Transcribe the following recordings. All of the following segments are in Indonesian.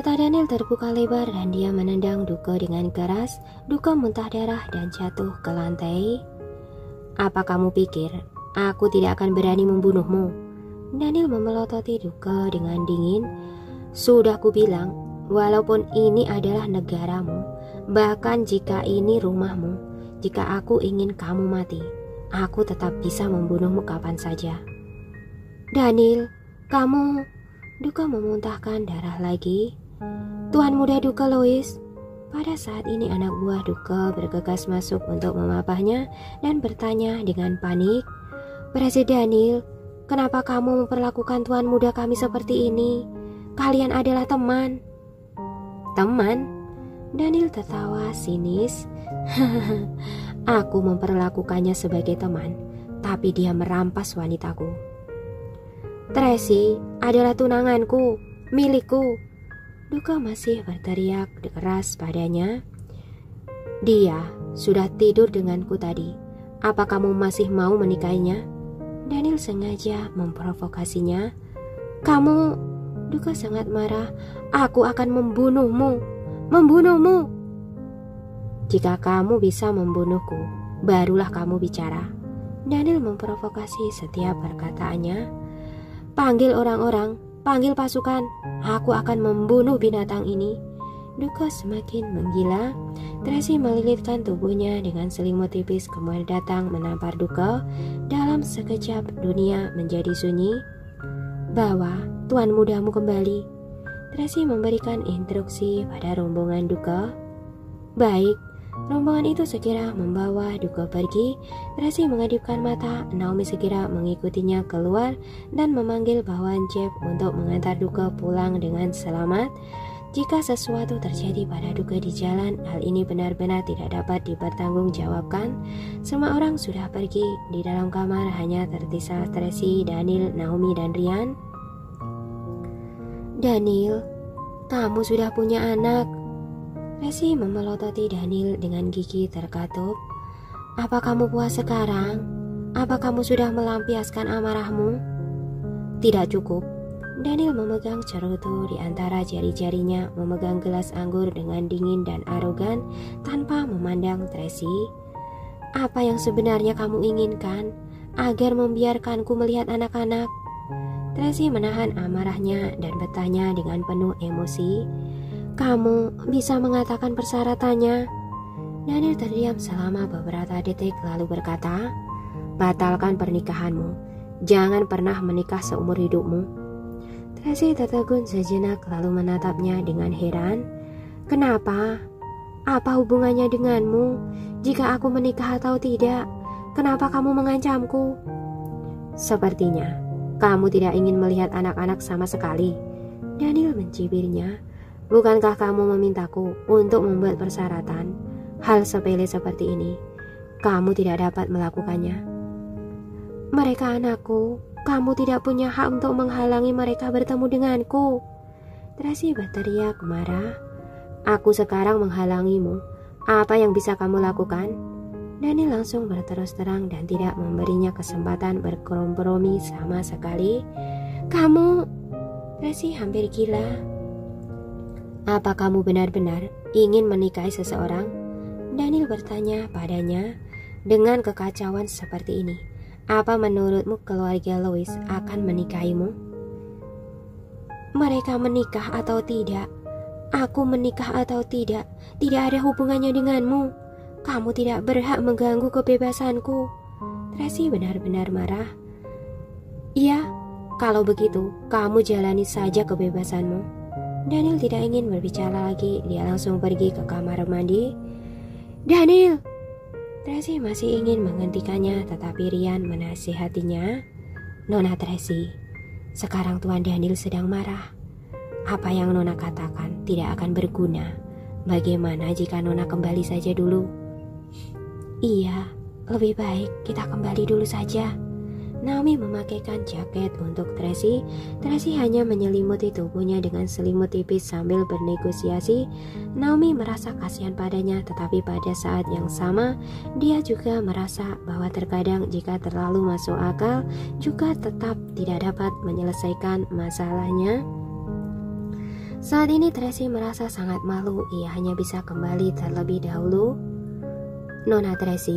Mata Daniel terbuka lebar dan dia menendang Duke dengan keras. Duke muntah darah dan jatuh ke lantai. "Apa kamu pikir aku tidak akan berani membunuhmu?" Daniel memelototi Duke dengan dingin. "Sudah kubilang, walaupun ini adalah negaramu, bahkan jika ini rumahmu, jika aku ingin kamu mati, aku tetap bisa membunuhmu kapan saja." "Daniel, kamu..." Duke memuntahkan darah lagi. "Tuan muda Duke Louis." Pada saat ini anak buah Duke bergegas masuk untuk memapahnya dan bertanya dengan panik, "Presiden Daniel, kenapa kamu memperlakukan tuan muda kami seperti ini? Kalian adalah teman." "Teman?" Daniel tertawa sinis. "Aku memperlakukannya sebagai teman, tapi dia merampas wanitaku." "Tracy adalah tunanganku, milikku." Duke masih berteriak keras padanya. "Dia sudah tidur denganku tadi. Apa kamu masih mau menikahinya?" Daniel sengaja memprovokasinya. "Kamu..." Duke sangat marah. "Aku akan membunuhmu. Membunuhmu." "Jika kamu bisa membunuhku, barulah kamu bicara." Daniel memprovokasi setiap perkataannya. "Panggil orang-orang, panggil pasukan. Aku akan membunuh binatang ini." Duke semakin menggila. Tracy melilitkan tubuhnya dengan selimut tipis kemudian datang menampar Duke. Dalam sekejap dunia menjadi sunyi. "Bawa tuan mudamu kembali." Tracy memberikan instruksi pada rombongan Duke. "Baik." Rombongan itu segera membawa Duke pergi. Tracy mengedipkan mata. Naomi segera mengikutinya keluar dan memanggil bawahan Jeff untuk mengantar Duke pulang dengan selamat. Jika sesuatu terjadi pada Duke di jalan, hal ini benar-benar tidak dapat dipertanggungjawabkan. Semua orang sudah pergi. Di dalam kamar hanya tersisa Tracy, Daniel, Naomi, dan Ryan. "Daniel, kamu sudah punya anak." Tracy memelototi Daniel dengan gigi terkatup. "Apa kamu puas sekarang? Apa kamu sudah melampiaskan amarahmu?" "Tidak cukup." Daniel memegang cerutu di antara jari-jarinya, memegang gelas anggur dengan dingin dan arogan tanpa memandang Tracy. "Apa yang sebenarnya kamu inginkan? Agar membiarkanku melihat anak-anak?" Tracy menahan amarahnya dan bertanya dengan penuh emosi. "Kamu bisa mengatakan persyaratannya?" Daniel terdiam selama beberapa detik lalu berkata, "Batalkan pernikahanmu. Jangan pernah menikah seumur hidupmu." Tracy tertegun sejenak lalu menatapnya dengan heran. "Kenapa? Apa hubungannya denganmu? Jika aku menikah atau tidak, kenapa kamu mengancamku?" "Sepertinya kamu tidak ingin melihat anak-anak sama sekali." Daniel mencibirnya. "Bukankah kamu memintaku untuk membuat persyaratan? Hal sepele seperti ini, kamu tidak dapat melakukannya." "Mereka anakku. Kamu tidak punya hak untuk menghalangi mereka bertemu denganku." Tracy berteriak marah. "Aku sekarang menghalangimu. Apa yang bisa kamu lakukan?" Daniel langsung berterus terang dan tidak memberinya kesempatan berkompromi sama sekali. "Kamu..." Tracy hampir gila. "Apa kamu benar-benar ingin menikahi seseorang?" Daniel bertanya padanya dengan kekacauan seperti ini. "Apa menurutmu keluarga Louis akan menikahimu?" "Mereka menikah atau tidak, aku menikah atau tidak ada hubungannya denganmu. Kamu tidak berhak mengganggu kebebasanku." Tracy benar-benar marah. "Ya, kalau begitu kamu jalani saja kebebasanmu." Daniel tidak ingin berbicara lagi. Dia langsung pergi ke kamar mandi. "Daniel!" Tracy masih ingin menghentikannya, tetapi Ryan menasihatinya. "Nona Tracy, sekarang Tuan Daniel sedang marah. Apa yang Nona katakan tidak akan berguna. Bagaimana jika Nona kembali saja dulu?" "Iya, lebih baik kita kembali dulu saja." Naomi memakaikan jaket untuk Tracy. Tracy hanya menyelimuti tubuhnya dengan selimut tipis sambil bernegosiasi. Naomi merasa kasihan padanya, tetapi pada saat yang sama dia juga merasa bahwa terkadang jika terlalu masuk akal juga tetap tidak dapat menyelesaikan masalahnya. Saat ini Tracy merasa sangat malu, ia hanya bisa kembali terlebih dahulu. Nona Tracy,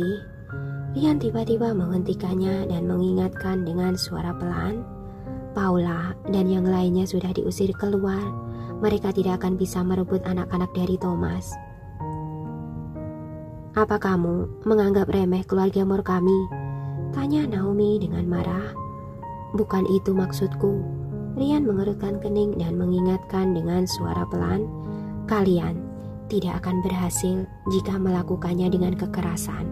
Rian tiba-tiba menghentikannya dan mengingatkan dengan suara pelan. Paula dan yang lainnya sudah diusir keluar. Mereka tidak akan bisa merebut anak-anak dari Thomas. Apa kamu menganggap remeh keluarga Moore kami? Tanya Naomi dengan marah. Bukan itu maksudku. Rian mengerutkan kening dan mengingatkan dengan suara pelan. Kalian tidak akan berhasil jika melakukannya dengan kekerasan.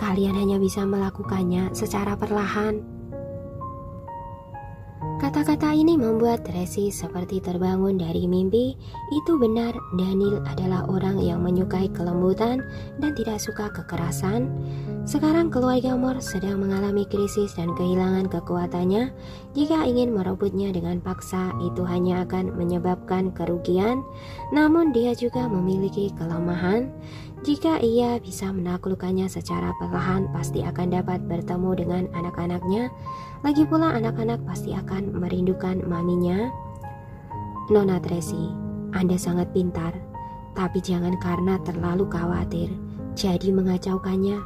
Kalian hanya bisa melakukannya secara perlahan. Kata-kata ini membuat Tracy seperti terbangun dari mimpi. Itu benar, Daniel adalah orang yang menyukai kelembutan dan tidak suka kekerasan. Sekarang keluarga Moore sedang mengalami krisis dan kehilangan kekuatannya. Jika ingin merebutnya dengan paksa, itu hanya akan menyebabkan kerugian. Namun dia juga memiliki kelemahan. Jika ia bisa menaklukkannya secara perlahan, pasti akan dapat bertemu dengan anak-anaknya. Lagi pula anak-anak pasti akan merindukan maminya. Nona Tracy, Anda sangat pintar, tapi jangan karena terlalu khawatir jadi mengacaukannya.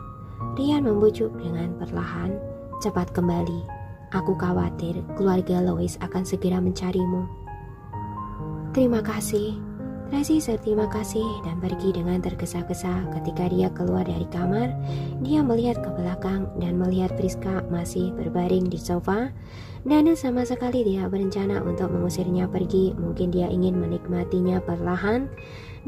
Rian membujuk dengan perlahan. Cepat kembali. Aku khawatir keluarga Lois akan segera mencarimu. Terima kasih. Tracy berterima kasih dan pergi dengan tergesa-gesa. Ketika dia keluar dari kamar, dia melihat ke belakang dan melihat Priska masih berbaring di sofa. Daniel sama sekali tidak berencana untuk mengusirnya pergi. Mungkin dia ingin menikmatinya perlahan.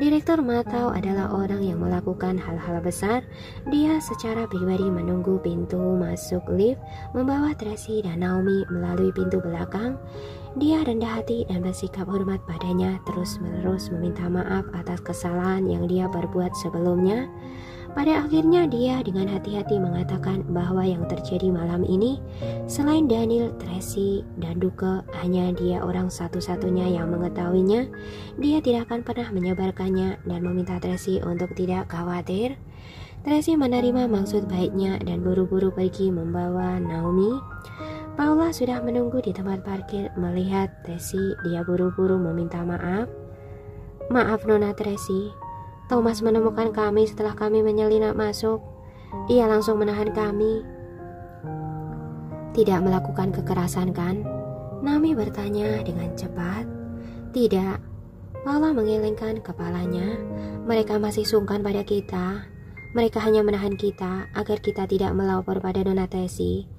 Direktur Matau adalah orang yang melakukan hal-hal besar. Dia secara pribadi menunggu pintu masuk lift, membawa Tracy dan Naomi melalui pintu belakang. Dia rendah hati dan bersikap hormat padanya, terus-menerus meminta maaf atas kesalahan yang dia perbuat sebelumnya. Pada akhirnya dia dengan hati-hati mengatakan bahwa yang terjadi malam ini, selain Daniel, Tracy, dan Duke, hanya dia orang satu-satunya yang mengetahuinya. Dia tidak akan pernah menyebarkannya dan meminta Tracy untuk tidak khawatir. Tracy menerima maksud baiknya dan buru-buru pergi membawa Naomi. Paula sudah menunggu di tempat parkir. Melihat Tracy, dia buru-buru meminta maaf. Maaf Nona Tracy, Thomas menemukan kami setelah kami menyelinap masuk. Ia langsung menahan kami. Tidak melakukan kekerasan kan? Naomi bertanya dengan cepat. Tidak. Paula menggelengkan kepalanya. Mereka masih sungkan pada kita. Mereka hanya menahan kita agar kita tidak melapor pada Nona Tracy.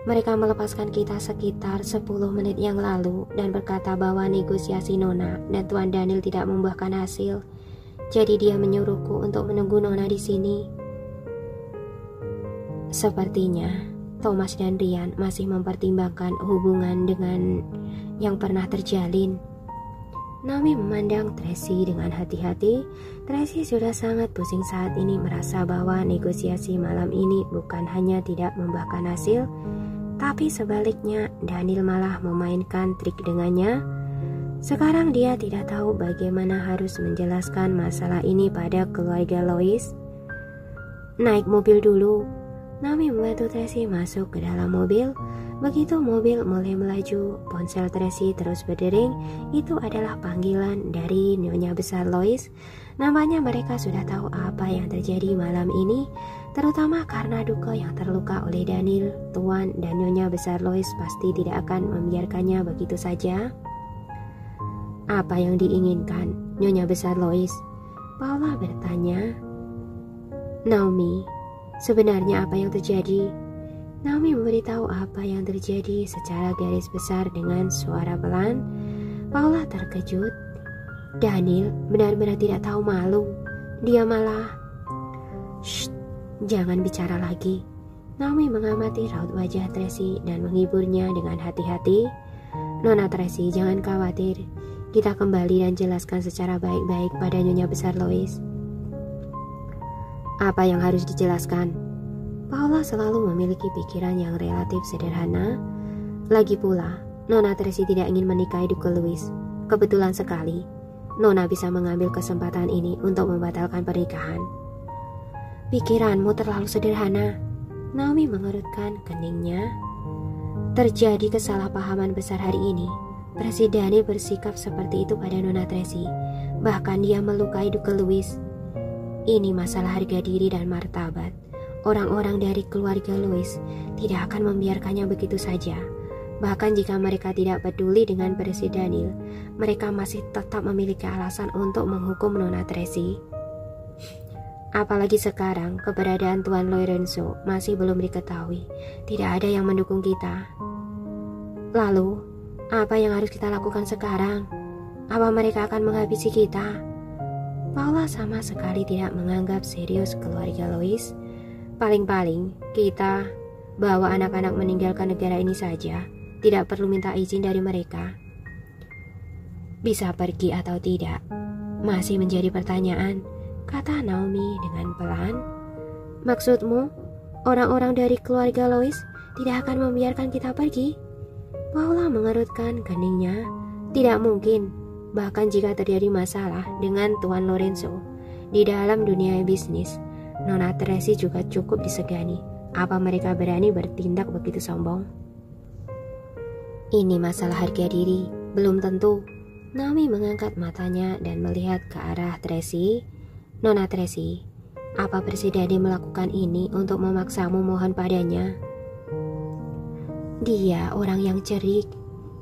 Mereka melepaskan kita sekitar 10 menit yang lalu dan berkata bahwa negosiasi Nona dan Tuan Daniel tidak membuahkan hasil. Jadi dia menyuruhku untuk menunggu Nona di sini. Sepertinya Thomas dan Rian masih mempertimbangkan hubungan dengan yang pernah terjalin. Naomi memandang Tracy dengan hati-hati. Tracy sudah sangat pusing saat ini, merasa bahwa negosiasi malam ini bukan hanya tidak membuahkan hasil, tapi sebaliknya Daniel malah memainkan trik dengannya. Sekarang dia tidak tahu bagaimana harus menjelaskan masalah ini pada keluarga Lois. Naik mobil dulu. Naomi membantu Tracy masuk ke dalam mobil. Begitu mobil mulai melaju, ponsel Tracy terus berdering. Itu adalah panggilan dari Nyonya Besar Lois. Nampaknya mereka sudah tahu apa yang terjadi malam ini, terutama karena Duke yang terluka oleh Daniel. Tuan dan Nyonya Besar Lois pasti tidak akan membiarkannya begitu saja. Apa yang diinginkan Nyonya Besar Lois? Paula bertanya. Naomi, sebenarnya apa yang terjadi? Naomi memberitahu apa yang terjadi secara garis besar dengan suara pelan. Paula terkejut. Daniel benar-benar tidak tahu malu. Dia malah... Shh, jangan bicara lagi. Naomi mengamati raut wajah Tracy dan menghiburnya dengan hati-hati. Nona Tracy, jangan khawatir. Kita kembali dan jelaskan secara baik-baik pada Nyonya Besar Lois. Apa yang harus dijelaskan? Paula selalu memiliki pikiran yang relatif sederhana. Lagi pula, Nona Tracy tidak ingin menikahi Duke Louis. Kebetulan sekali, Nona bisa mengambil kesempatan ini untuk membatalkan pernikahan. Pikiranmu terlalu sederhana. Naomi mengerutkan keningnya. Terjadi kesalahpahaman besar hari ini. Presiden Daniel bersikap seperti itu pada Nona Tracy. Bahkan dia melukai Duke Louis. Ini masalah harga diri dan martabat. Orang-orang dari keluarga Louis tidak akan membiarkannya begitu saja. Bahkan jika mereka tidak peduli dengan Presiden Daniel, mereka masih tetap memiliki alasan untuk menghukum Nona Tracy. Apalagi sekarang keberadaan Tuan Lorenzo masih belum diketahui. Tidak ada yang mendukung kita. Lalu, apa yang harus kita lakukan sekarang? Apa mereka akan menghabisi kita? Paula sama sekali tidak menganggap serius keluarga Louis. Paling-paling kita bawa anak-anak meninggalkan negara ini saja. Tidak perlu minta izin dari mereka. Bisa pergi atau tidak masih menjadi pertanyaan, kata Naomi dengan pelan. Maksudmu, orang-orang dari keluarga Louis tidak akan membiarkan kita pergi? Paula mengerutkan keningnya. Tidak mungkin, bahkan jika terjadi masalah dengan Tuan Lorenzo di dalam dunia bisnis, Nona Tracy juga cukup disegani. Apa mereka berani bertindak begitu sombong? Ini masalah harga diri, belum tentu. Naomi mengangkat matanya dan melihat ke arah Tracy. Nona Tracy, apa Presiden melakukan ini untuk memaksamu mohon padanya? Dia orang yang cerik.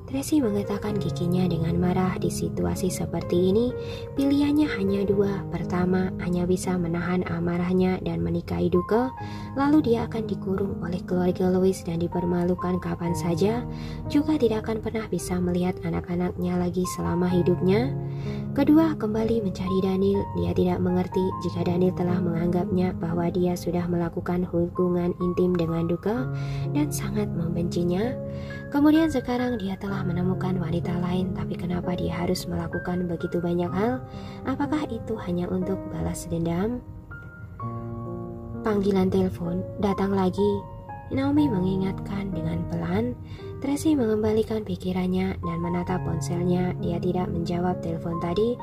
Tracy menggetakkan giginya dengan marah. Di situasi seperti ini, pilihannya hanya dua. Pertama, hanya bisa menahan amarahnya dan menikahi Duke, lalu dia akan dikurung oleh keluarga Louis dan dipermalukan kapan saja, juga tidak akan pernah bisa melihat anak-anaknya lagi selama hidupnya. Kedua, kembali mencari Daniel. Dia tidak mengerti jika Daniel telah menganggapnya bahwa dia sudah melakukan hubungan intim dengan Duke dan sangat membencinya. Kemudian sekarang dia telah menemukan wanita lain, tapi kenapa dia harus melakukan begitu banyak hal? Apakah itu hanya untuk balas dendam? Panggilan telepon datang lagi. Naomi mengingatkan dengan pelan. Tracy mengembalikan pikirannya dan menatap ponselnya. Dia tidak menjawab telepon tadi.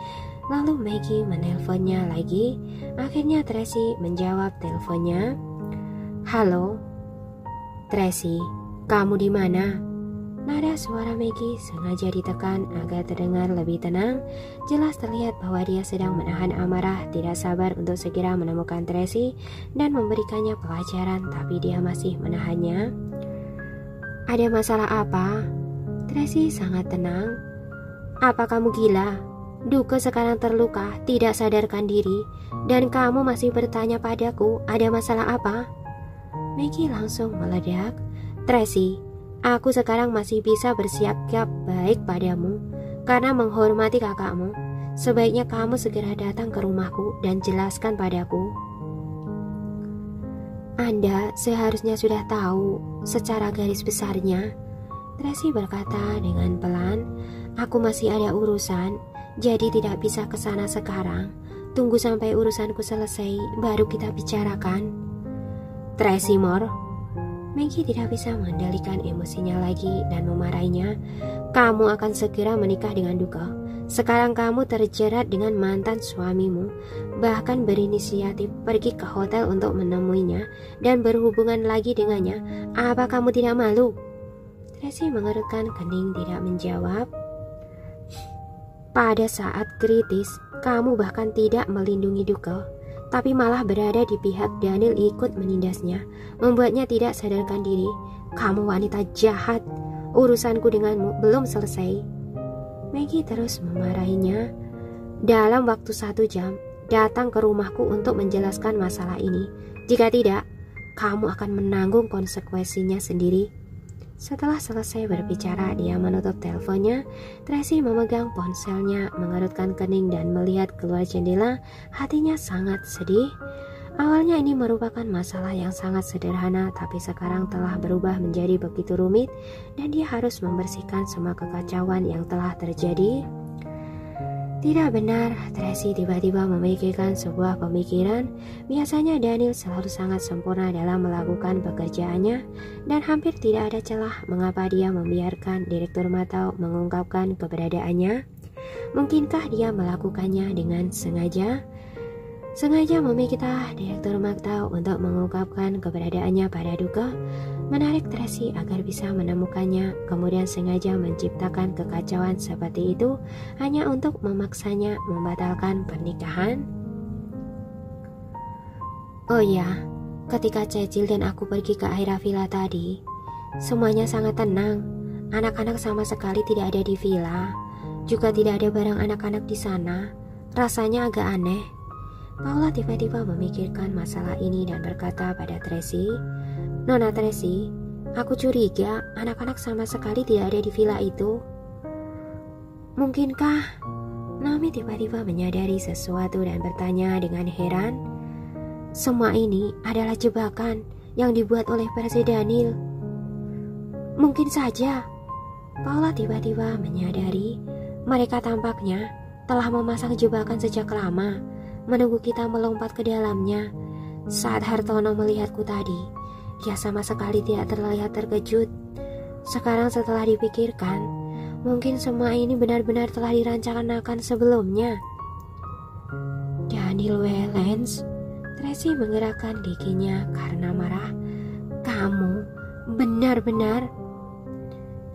Lalu Maggie menelponnya lagi. Akhirnya Tracy menjawab teleponnya. Halo, Tracy, kamu di mana? Nada suara Maggie sengaja ditekan agar terdengar lebih tenang. Jelas terlihat bahwa dia sedang menahan amarah, tidak sabar untuk segera menemukan Tracy dan memberikannya pelajaran, tapi dia masih menahannya. Ada masalah apa? Tracy sangat tenang. Apa kamu gila? Duke sekarang terluka, tidak sadarkan diri, dan kamu masih bertanya padaku ada masalah apa? Maggie langsung meledak. Tracy, aku sekarang masih bisa bersikap baik padamu karena menghormati kakakmu. Sebaiknya kamu segera datang ke rumahku dan jelaskan padaku. Anda seharusnya sudah tahu secara garis besarnya, Tracy berkata dengan pelan. Aku masih ada urusan, jadi tidak bisa ke sana sekarang. Tunggu sampai urusanku selesai, baru kita bicarakan. Tracy Moore. Maggie tidak bisa mengendalikan emosinya lagi dan memarahinya. Kamu akan segera menikah dengan Duke. Sekarang kamu terjerat dengan mantan suamimu, bahkan berinisiatif pergi ke hotel untuk menemuinya dan berhubungan lagi dengannya. Apa kamu tidak malu? Tracy mengerutkan kening, tidak menjawab. Pada saat kritis, kamu bahkan tidak melindungi Duke, tapi malah berada di pihak Daniel ikut menindasnya, membuatnya tidak sadarkan diri. Kamu wanita jahat. Urusanku denganmu belum selesai. Maggie terus memarahinya. Dalam waktu 1 jam, datang ke rumahku untuk menjelaskan masalah ini. Jika tidak, kamu akan menanggung konsekuensinya sendiri. Setelah selesai berbicara, dia menutup teleponnya. Tracy memegang ponselnya, mengerutkan kening dan melihat keluar jendela. Hatinya sangat sedih. Awalnya ini merupakan masalah yang sangat sederhana, tapi sekarang telah berubah menjadi begitu rumit dan dia harus membersihkan semua kekacauan yang telah terjadi. Tidak benar, Tracy tiba-tiba memikirkan sebuah pemikiran. Biasanya Daniel selalu sangat sempurna dalam melakukan pekerjaannya dan hampir tidak ada celah mengapa dia membiarkan Direktur Matau mengungkapkan keberadaannya. Mungkinkah dia melakukannya dengan sengaja? Sengaja meminta Direktur Makta untuk mengungkapkan keberadaannya pada Duke, menarik Tracy agar bisa menemukannya, kemudian sengaja menciptakan kekacauan seperti itu hanya untuk memaksanya membatalkan pernikahan. Oh ya, ketika Cecil dan aku pergi ke Aira Villa tadi, semuanya sangat tenang. Anak-anak sama sekali tidak ada di villa, juga tidak ada barang anak-anak di sana. Rasanya agak aneh. Paula tiba-tiba memikirkan masalah ini dan berkata pada Tracy, "Nona Tracy, aku curiga anak-anak sama sekali tidak ada di villa itu." "Mungkinkah?" Naomi tiba-tiba menyadari sesuatu dan bertanya dengan heran, "Semua ini adalah jebakan yang dibuat oleh Percy Daniel." "Mungkin saja." Paula tiba-tiba menyadari mereka tampaknya telah memasang jebakan sejak lama, menunggu kita melompat ke dalamnya. Saat Hartono melihatku tadi, dia sama sekali tidak terlihat terkejut. Sekarang setelah dipikirkan, mungkin semua ini benar-benar telah dirancangkan sebelumnya. Daniel Wellens, Tracy menggerakkan giginya karena marah. "Kamu benar-benar..."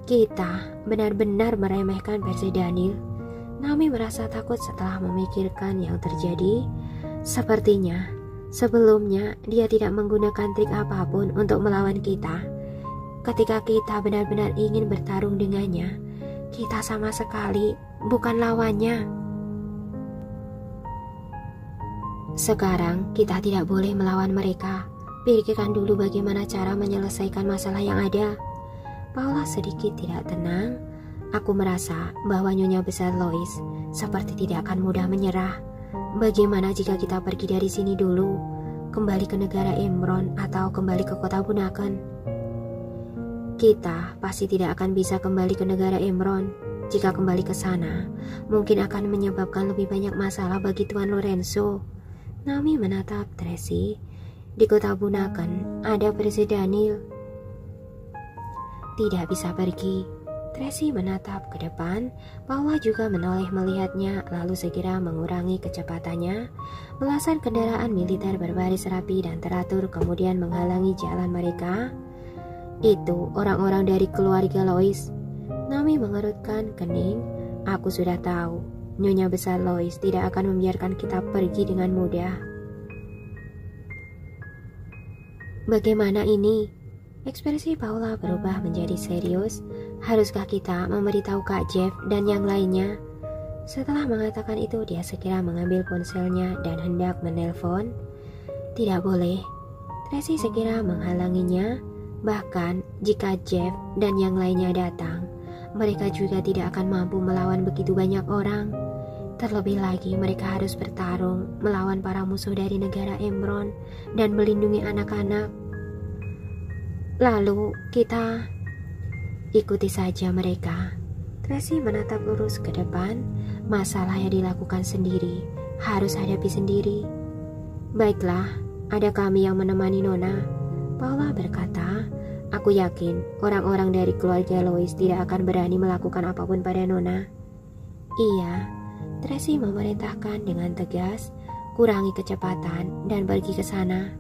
"Kita benar-benar meremehkan Percy Daniel." Naomi merasa takut setelah memikirkan yang terjadi. Sepertinya sebelumnya dia tidak menggunakan trik apapun untuk melawan kita. Ketika kita benar-benar ingin bertarung dengannya, kita sama sekali bukan lawannya. Sekarang kita tidak boleh melawan mereka. Pikirkan dulu bagaimana cara menyelesaikan masalah yang ada. Paula sedikit tidak tenang. Aku merasa bahwa Nyonya Besar Lois seperti tidak akan mudah menyerah. Bagaimana jika kita pergi dari sini dulu, kembali ke negara Emron atau kembali ke kota Bunaken? Kita pasti tidak akan bisa kembali ke negara Emron. Jika kembali ke sana, mungkin akan menyebabkan lebih banyak masalah bagi Tuan Lorenzo. Naomi menatap Tracy. Di kota Bunaken ada Percy Daniel. Tidak bisa pergi. Tracy menatap ke depan. Paula juga menoleh melihatnya, lalu segera mengurangi kecepatannya. Belasan kendaraan militer berbaris rapi dan teratur kemudian menghalangi jalan mereka. Itu orang-orang dari keluarga Lois. Naomi mengerutkan kening. Aku sudah tahu, Nyonya Besar Lois tidak akan membiarkan kita pergi dengan mudah. Bagaimana ini? Ekspresi Paula berubah menjadi serius. Haruskah kita memberitahu Kak Jeff dan yang lainnya? Setelah mengatakan itu, dia segera mengambil ponselnya dan hendak menelpon. Tidak boleh. Tracy segera menghalanginya. Bahkan jika Jeff dan yang lainnya datang, mereka juga tidak akan mampu melawan begitu banyak orang. Terlebih lagi mereka harus bertarung melawan para musuh dari negara Emron dan melindungi anak-anak. Lalu kita ikuti saja mereka. Tracy menatap lurus ke depan. Masalah yang dilakukan sendiri harus hadapi sendiri. Baiklah, ada kami yang menemani Nona. Paula berkata, aku yakin orang-orang dari keluarga Lois tidak akan berani melakukan apapun pada Nona. Iya, Tracy memerintahkan dengan tegas. Kurangi kecepatan dan pergi ke sana.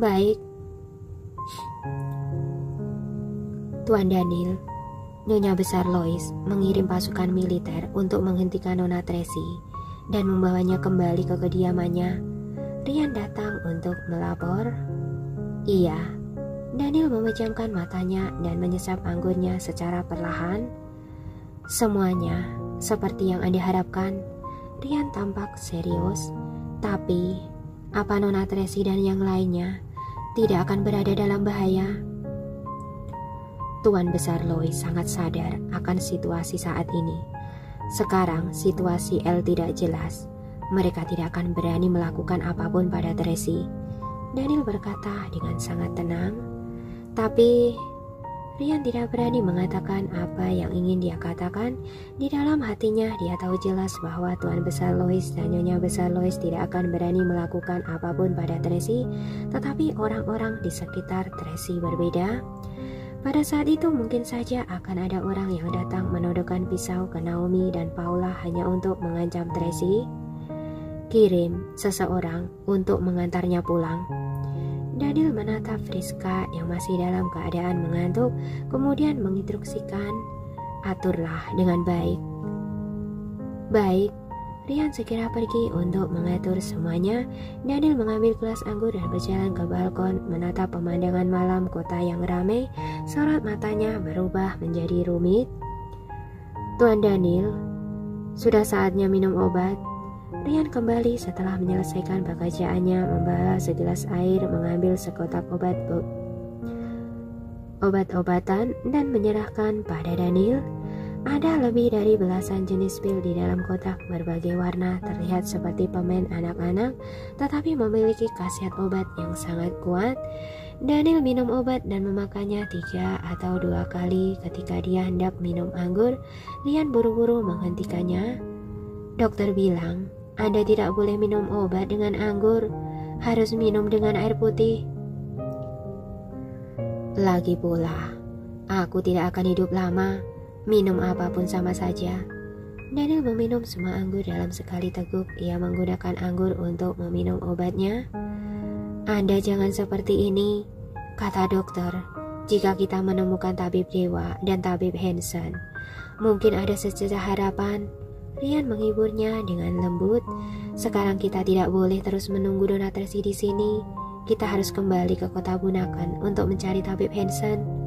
Baik. Tuan Daniel, Nyonya Besar Lois mengirim pasukan militer untuk menghentikan Nona Tracy dan membawanya kembali ke kediamannya. Rian datang untuk melapor. Iya. Daniel memejamkan matanya dan menyesap anggurnya secara perlahan. Semuanya seperti yang Anda harapkan. Rian tampak serius. Tapi, apa Nona Tracy dan yang lainnya tidak akan berada dalam bahaya? Tuan Besar Lois sangat sadar akan situasi saat ini. Sekarang situasi El tidak jelas. Mereka tidak akan berani melakukan apapun pada Tracy. Daniel berkata dengan sangat tenang. Tapi Rian tidak berani mengatakan apa yang ingin dia katakan. Di dalam hatinya dia tahu jelas bahwa Tuan Besar Lois dan Nyonya Besar Lois tidak akan berani melakukan apapun pada Tracy. Tetapi orang-orang di sekitar Tracy berbeda. Pada saat itu mungkin saja akan ada orang yang datang menodongkan pisau ke Naomi dan Paula hanya untuk mengancam Tracy. kirim seseorang untuk mengantarnya pulang. Daniel menatap Friska yang masih dalam keadaan mengantuk, kemudian menginstruksikan, aturlah dengan baik. Baik, Rian segera pergi untuk mengatur semuanya. Daniel mengambil gelas anggur dan berjalan ke balkon menatap pemandangan malam kota yang ramai. Sorot matanya berubah menjadi rumit. Tuan Daniel, sudah saatnya minum obat. Rian kembali setelah menyelesaikan pekerjaannya, membawa segelas air, mengambil sekotak obat-obatan dan menyerahkan pada Daniel. Ada lebih dari belasan jenis pil di dalam kotak berbagai warna, terlihat seperti permen anak-anak, tetapi memiliki khasiat obat yang sangat kuat. Daniel minum obat dan memakannya 3 atau 2 kali. Ketika dia hendak minum anggur, Rian buru-buru menghentikannya. Dokter bilang, Anda tidak boleh minum obat dengan anggur, harus minum dengan air putih. Lagi pula, aku tidak akan hidup lama. Minum apapun sama saja. Daniel meminum semua anggur dalam sekali teguk. Ia menggunakan anggur untuk meminum obatnya. Anda jangan seperti ini, kata dokter. Jika kita menemukan tabib dewa dan tabib Hansen, mungkin ada secercah harapan. Rian menghiburnya dengan lembut. Sekarang kita tidak boleh terus menunggu donatasi di sini. Kita harus kembali ke kota Bunaken untuk mencari tabib Hansen.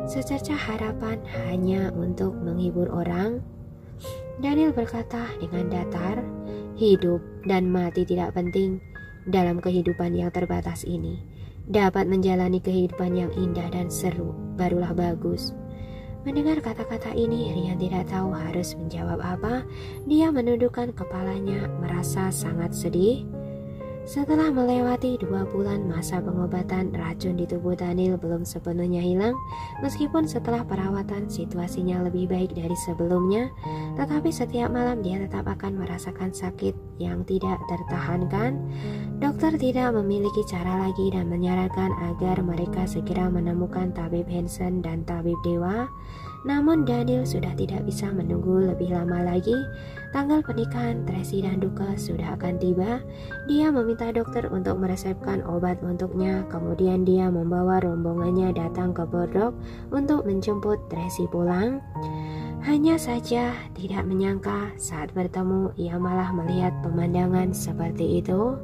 Secercah harapan hanya untuk menghibur orang. Daniel berkata dengan datar, hidup dan mati tidak penting dalam kehidupan yang terbatas ini. Dapat menjalani kehidupan yang indah dan seru, barulah bagus. Mendengar kata-kata ini, Rian tidak tahu harus menjawab apa. Dia menundukkan kepalanya, merasa sangat sedih. Setelah melewati 2 bulan masa pengobatan, racun di tubuh Daniel belum sepenuhnya hilang. Meskipun setelah perawatan situasinya lebih baik dari sebelumnya, tetapi setiap malam dia tetap akan merasakan sakit yang tidak tertahankan. Dokter tidak memiliki cara lagi dan menyarankan agar mereka segera menemukan tabib Hansen dan tabib dewa. Namun Daniel sudah tidak bisa menunggu lebih lama lagi. Tanggal pernikahan Tracy dan Duka sudah akan tiba. Dia meminta dokter untuk meresepkan obat untuknya. Kemudian dia membawa rombongannya datang ke Bordok untuk menjemput Tracy pulang. Hanya saja tidak menyangka saat bertemu ia malah melihat pemandangan seperti itu.